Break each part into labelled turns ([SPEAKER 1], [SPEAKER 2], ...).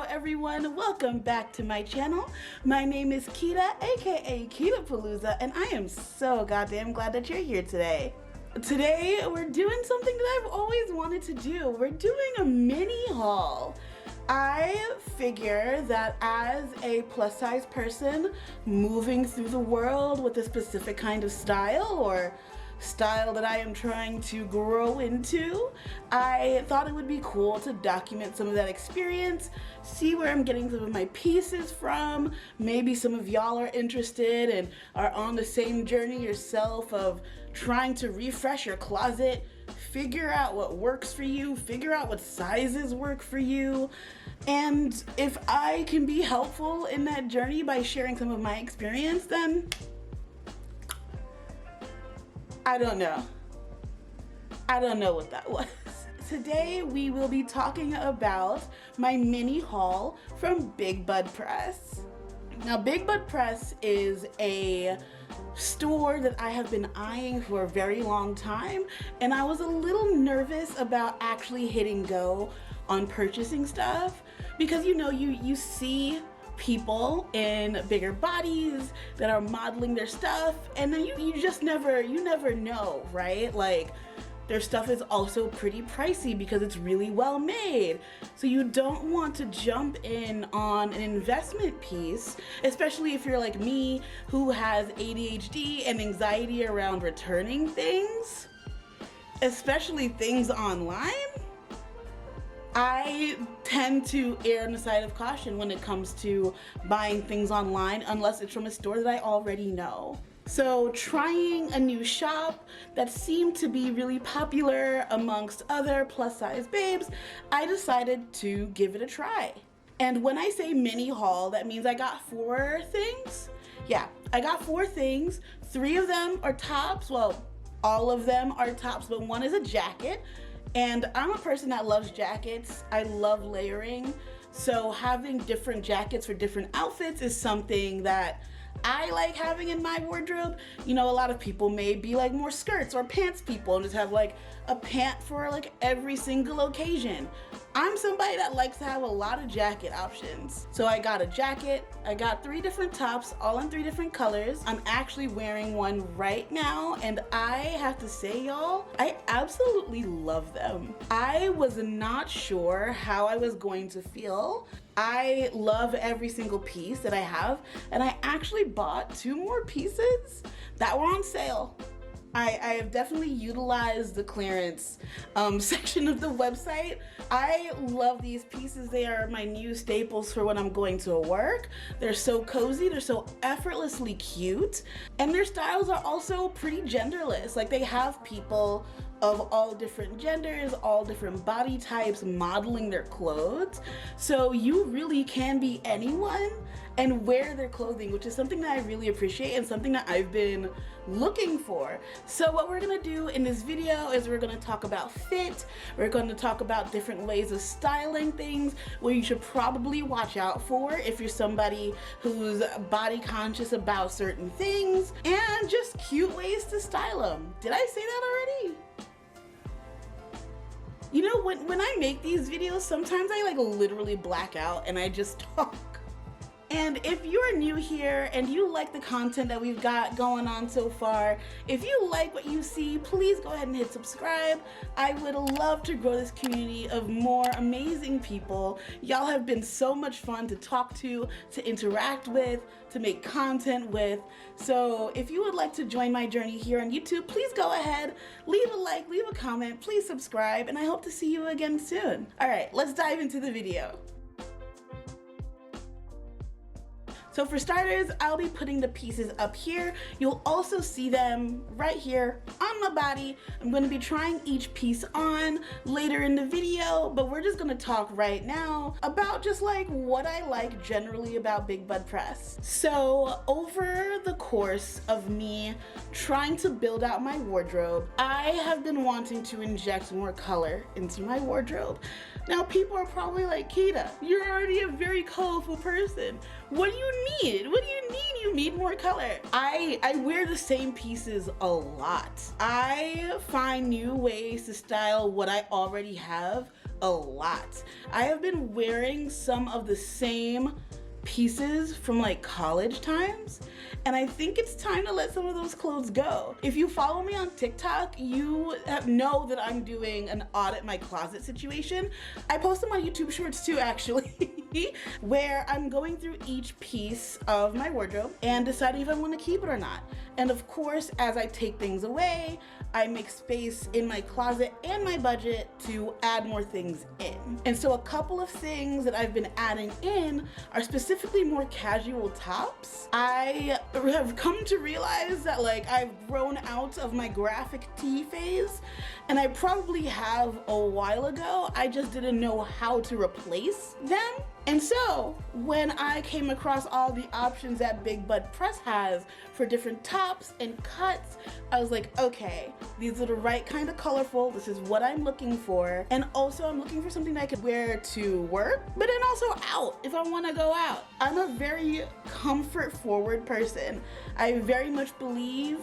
[SPEAKER 1] everyone, welcome back to my channel. My name is Keda, aka Kedapalooza, and I am so goddamn glad that you're here today. Today we're doing something that I've always wanted to do. We're doing a mini haul. I figure that as a plus size person moving through the world with a specific kind of style or style that I am trying to grow into, I thought it would be cool to document some of that experience, see where I'm getting some of my pieces from. Maybe some of y'all are interested and are on the same journey yourself of trying to refresh your closet, figure out what works for you, figure out what sizes work for you. And if I can be helpful in that journey by sharing some of my experience, then I don't know what that was. Today we will be talking about my mini haul from Big Bud Press. Now, Big Bud Press is a store that I have been eyeing for a very long time, and I was a little nervous about actually hitting go on purchasing stuff because you see people in bigger bodies that are modeling their stuff, and then you just never know, right? Like, their stuff is also pretty pricey because it's really well made. So you don't want to jump in on an investment piece, especially if you're like me who has ADHD and anxiety around returning things, especially things online. I tend to err on the side of caution when it comes to buying things online unless it's from a store that I already know. So trying a new shop that seemed to be really popular amongst other plus size babes, I decided to give it a try. And when I say mini haul, that means I got 4 things. Yeah, I got 4 things. 3 of them are tops. Well, all of them are tops, but one is a jacket. And I'm a person that loves jackets. I love layering. So having different jackets for different outfits is something that I like having in my wardrobe. A lot of people may be like more skirts or pants people and just have like a pant for like every single occasion. I'm somebody that likes to have a lot of jacket options. So I got a jacket, I got 3 different tops, all in 3 different colors. I'm actually wearing one right now, and I have to say, y'all, I absolutely love them. I was not sure how I was going to feel. I love every single piece that I have, and I actually bought 2 more pieces that were on sale. I have definitely utilized the clearance section of the website. I love these pieces. They are my new staples for when I'm going to work. They're so cozy, they're so effortlessly cute, and their styles are also pretty genderless. Like, they have people of all different genders, all different body types modeling their clothes. So you really can be anyone and wear their clothing, which is something that I really appreciate and something that I've been looking for. So what we're gonna do in this video is we're gonna talk about fit, we're gonna talk about different ways of styling things, what you should probably watch out for if you're somebody who's body conscious about certain things, and just cute ways to style them. Did I say that already? When I make these videos, sometimes I like literally black out and I just talk. And if you're new here and you like the content that we've got going on so far, if you like what you see, please go ahead and hit subscribe. I would love to grow this community of more amazing people. Y'all have been so much fun to talk to interact with, to make content with. So if you would like to join my journey here on YouTube, please go ahead, leave a like, leave a comment, please subscribe, and I hope to see you again soon. All right, let's dive into the video. So for starters, I'll be putting the pieces up here. You'll also see them right here on my body. I'm going to be trying each piece on later in the video, but we're just going to talk right now about just like what I like generally about Big Bud Press. So over the course of me trying to build out my wardrobe, I have been wanting to inject more color into my wardrobe. Now, people are probably like, Keda, you're already a very colorful person. What do you need? What do you need? You need more color. I wear the same pieces a lot. I find new ways to style what I already have a lot. I have been wearing some of the same pieces from like college times, and I think it's time to let some of those clothes go. If you follow me on TikTok, you know that I'm doing an audit my closet situation. I post them on YouTube Shorts too, actually, where I'm going through each piece of my wardrobe and deciding if I want to keep it or not. And of course, as I take things away, I make space in my closet and my budget to add more things in. And so a couple of things that I've been adding in are specifically more casual tops. I have come to realize that like I've grown out of my graphic tee phase, and I probably have a while ago. I just didn't know how to replace them. And so when I came across all the options that Big Bud Press has for different tops and cuts, I was like, okay, these are the right kind of colorful. This is what I'm looking for. And also I'm looking for something that I could wear to work, but then also out if I want to go out. I'm a very comfort forward person. I very much believe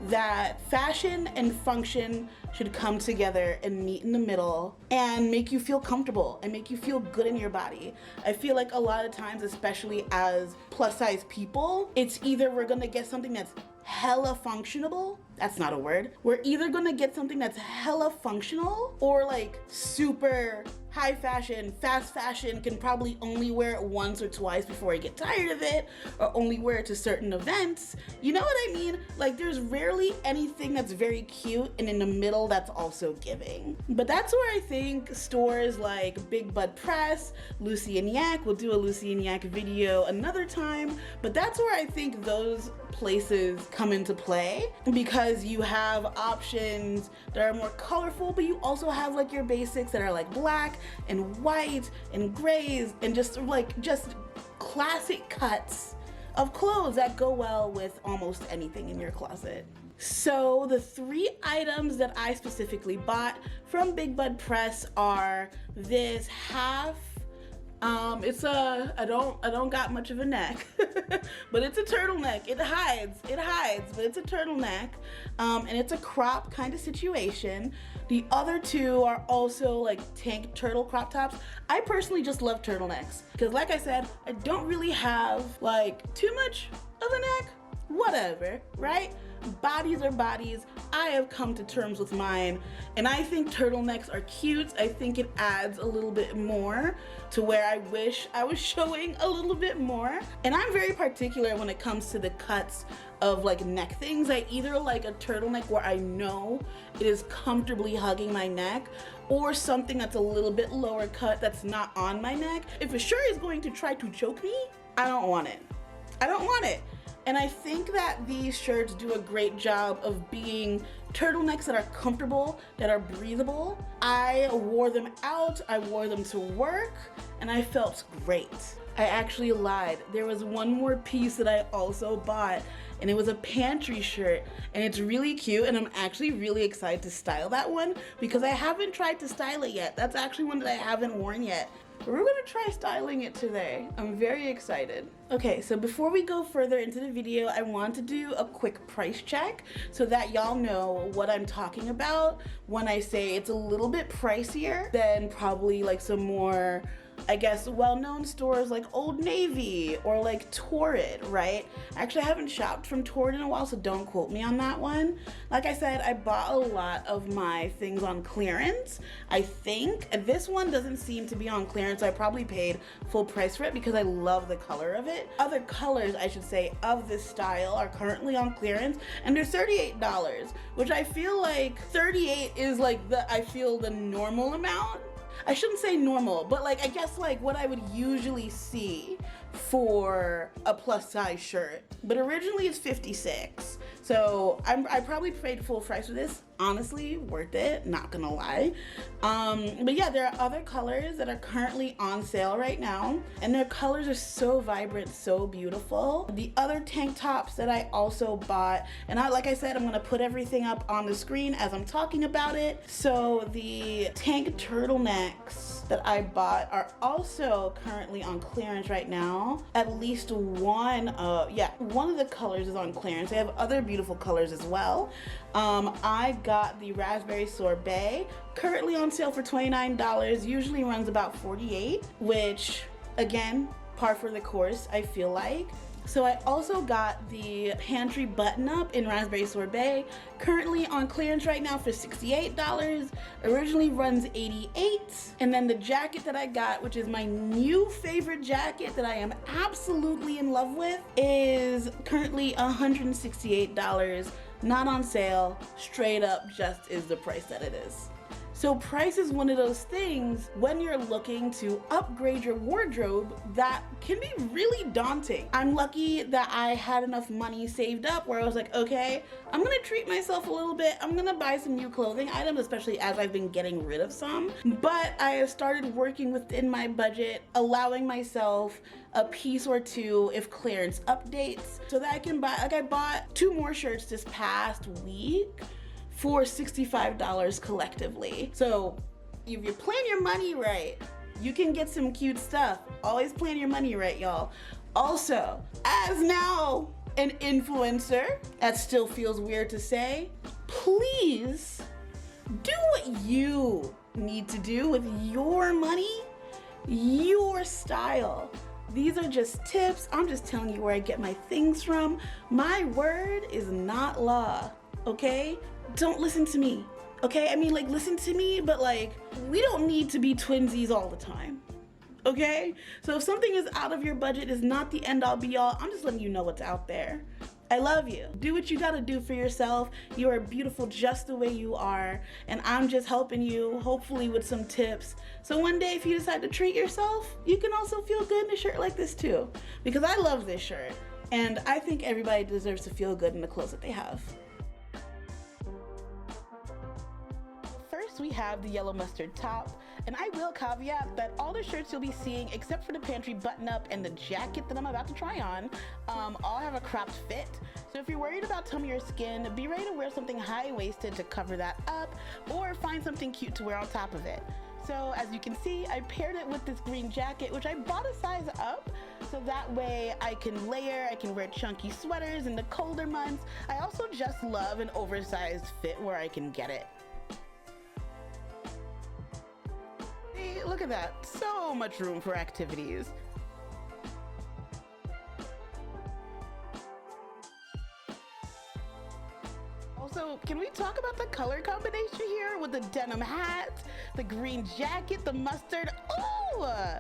[SPEAKER 1] that fashion and function should come together and meet in the middle and make you feel comfortable and make you feel good in your body. I feel like a lot of times, especially as plus size people, it's either we're gonna get something that's hella functional, that's not a word, we're either gonna get something that's hella functional or like super high fashion, fast fashion, can probably only wear it once or twice before I get tired of it, or only wear it to certain events. You know what I mean? Like there's rarely anything that's very cute and in the middle that's also giving. But that's where I think stores like Big Bud Press, Lucy and Yak, we'll do a Lucy and Yak video another time, but that's where I think those places come into play, because you have options that are more colorful, but you also have like your basics that are like black and white and grays and just classic cuts of clothes that go well with almost anything in your closet. So the 3 items that I specifically bought from Big Bud Press are this half, I don't got much of a neck, but it's a turtleneck. It hides, but it's a turtleneck. And it's a crop kind of situation. The other 2 are also like tank turtle crop tops. I personally just love turtlenecks because, like I said, I don't really have like too much of a neck. Whatever, right? Bodies are bodies. I have come to terms with mine, and I think turtlenecks are cute. I think it adds a little bit more to where I wish I was showing a little bit more. And I'm very particular when it comes to the cuts of like neck things. I either like a turtleneck where I know it is comfortably hugging my neck, or something that's a little bit lower cut that's not on my neck. If a shirt is going to try to choke me, I don't want it. I don't want it. And I think that these shirts do a great job of being turtlenecks that are comfortable, that are breathable. I wore them out, I wore them to work, and I felt great. I actually lied. There was one more piece that I also bought, and it was a pantry shirt, and it's really cute, and I'm actually really excited to style that one because I haven't tried to style it yet. That's actually one that I haven't worn yet. We're gonna try styling it today. I'm very excited. Okay, so before we go further into the video, I want to do a quick price check so that y'all know what I'm talking about when I say it's a little bit pricier than probably like some more, I guess, well-known stores like Old Navy or like Torrid, right? Actually, I haven't shopped from Torrid in a while, so don't quote me on that one. Like I said, I bought a lot of my things on clearance, I think. And this one doesn't seem to be on clearance, so I probably paid full price for it because I love the color of it. Other colors, I should say, of this style are currently on clearance, and they're $38, which I feel like 38 is like the normal amount. I shouldn't say normal, but like I guess like what I would usually see for a plus size shirt. But originally it's 56. So I probably paid full price for this. Honestly, worth it, not gonna lie. But yeah, there are other colors that are currently on sale right now, and their colors are so vibrant, so beautiful. The other tank tops that I also bought, and like I said, I'm gonna put everything up on the screen as I'm talking about it. So the tank turtlenecks that I bought are also currently on clearance right now. At least one of the colors is on clearance. They have other beautiful colors as well. I got the raspberry sorbet, currently on sale for $29, usually runs about $48, which again, par for the course, I feel like. So I also got the pantry button-up in raspberry sorbet, currently on clearance right now for $68, originally runs $88. And then the jacket that I got, which is my new favorite jacket that I am absolutely in love with, is currently $168, not on sale, straight up just is the price that it is. So price is one of those things when you're looking to upgrade your wardrobe that can be really daunting. I'm lucky that I had enough money saved up where I was like, okay, I'm gonna treat myself a little bit. I'm gonna buy some new clothing items, especially as I've been getting rid of some. But I have started working within my budget, allowing myself a piece or two if clearance updates so that I can buy, like I bought 2 more shirts this past week for $65 collectively. So if you plan your money right, you can get some cute stuff. Always plan your money right, y'all. Also, as now an influencer, that still feels weird to say, please do what you need to do with your money, your style. These are just tips. I'm just telling you where I get my things from. My word is not law, okay? Don't listen to me, okay? I mean, like, listen to me, but like, we don't need to be twinsies all the time, okay? So if something is out of your budget, is not the end all be all. I'm just letting you know what's out there. I love you. Do what you gotta do for yourself. You are beautiful just the way you are, and I'm just helping you, hopefully with some tips. So one day if you decide to treat yourself, you can also feel good in a shirt like this too, because I love this shirt, and I think everybody deserves to feel good in the clothes that they have. First, we have the yellow mustard top, and I will caveat that all the shirts you'll be seeing, except for the pantry button-up and the jacket that I'm about to try on, all have a cropped fit. So if you're worried about tummy or skin, be ready to wear something high-waisted to cover that up, or find something cute to wear on top of it. So as you can see, I paired it with this green jacket, which I bought a size up, so that way I can layer, I can wear chunky sweaters in the colder months. I also just love an oversized fit where I can get it. Look at that, so much room for activities. Also, can we talk about the color combination here with the denim hat, the green jacket, the mustard? Oh,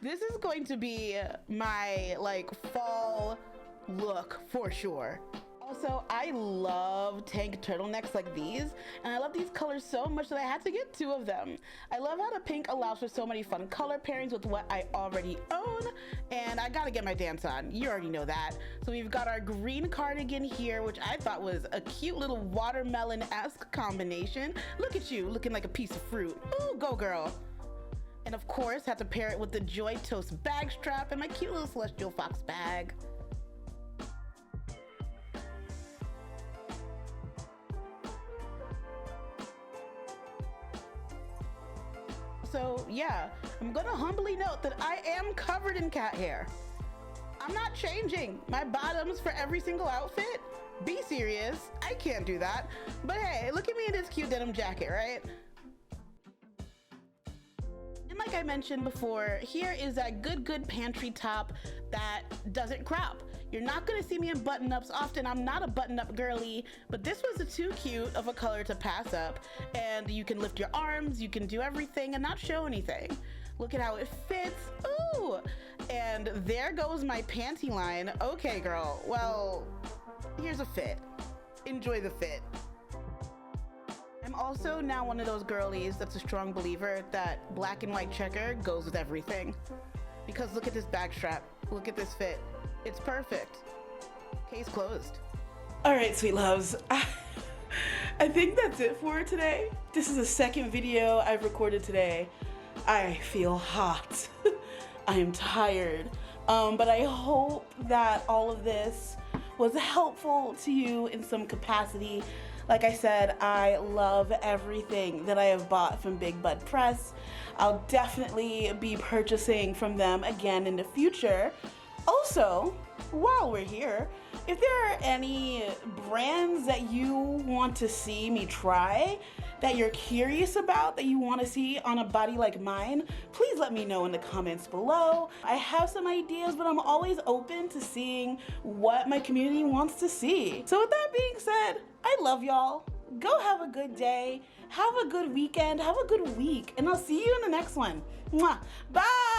[SPEAKER 1] this is going to be my like fall look for sure. Also, I love tank turtlenecks like these, and I love these colors so much that I had to get 2 of them. I love how the pink allows for so many fun color pairings with what I already own, and I gotta get my dance on. You already know that. So we've got our green cardigan here, which I thought was a cute little watermelon-esque combination. Look at you, looking like a piece of fruit. Ooh, go girl. And of course, had to pair it with the Joy Toast bag strap and my cute little Celestial Fox bag. So yeah, I'm gonna humbly note that I am covered in cat hair. I'm not changing my bottoms for every single outfit. Be serious, I can't do that. But hey, look at me in this cute denim jacket, right? And like I mentioned before, here is that good pantry top that doesn't crop. You're not gonna see me in button-ups often. I'm not a button-up girly, but this was too cute of a color to pass up. And you can lift your arms, you can do everything and not show anything. Look at how it fits, ooh! And there goes my panty line. Okay, girl, well, here's a fit. Enjoy the fit. I'm also now one of those girlies that's a strong believer that black and white checker goes with everything. Because look at this bag strap, look at this fit. It's perfect. Case closed. All right, sweet loves. I think that's it for today. This is the second video I've recorded today. I feel hot. I am tired. But I hope that all of this was helpful to you in some capacity. Like I said, I love everything that I have bought from Big Bud Press. I'll definitely be purchasing from them again in the future. Also, while we're here, if there are any brands that you want to see me try, that you're curious about, that you want to see on a body like mine, please let me know in the comments below. I have some ideas, but I'm always open to seeing what my community wants to see. So with that being said, I love y'all. Go have a good day, have a good weekend, have a good week, and I'll see you in the next one. Mwah. Bye!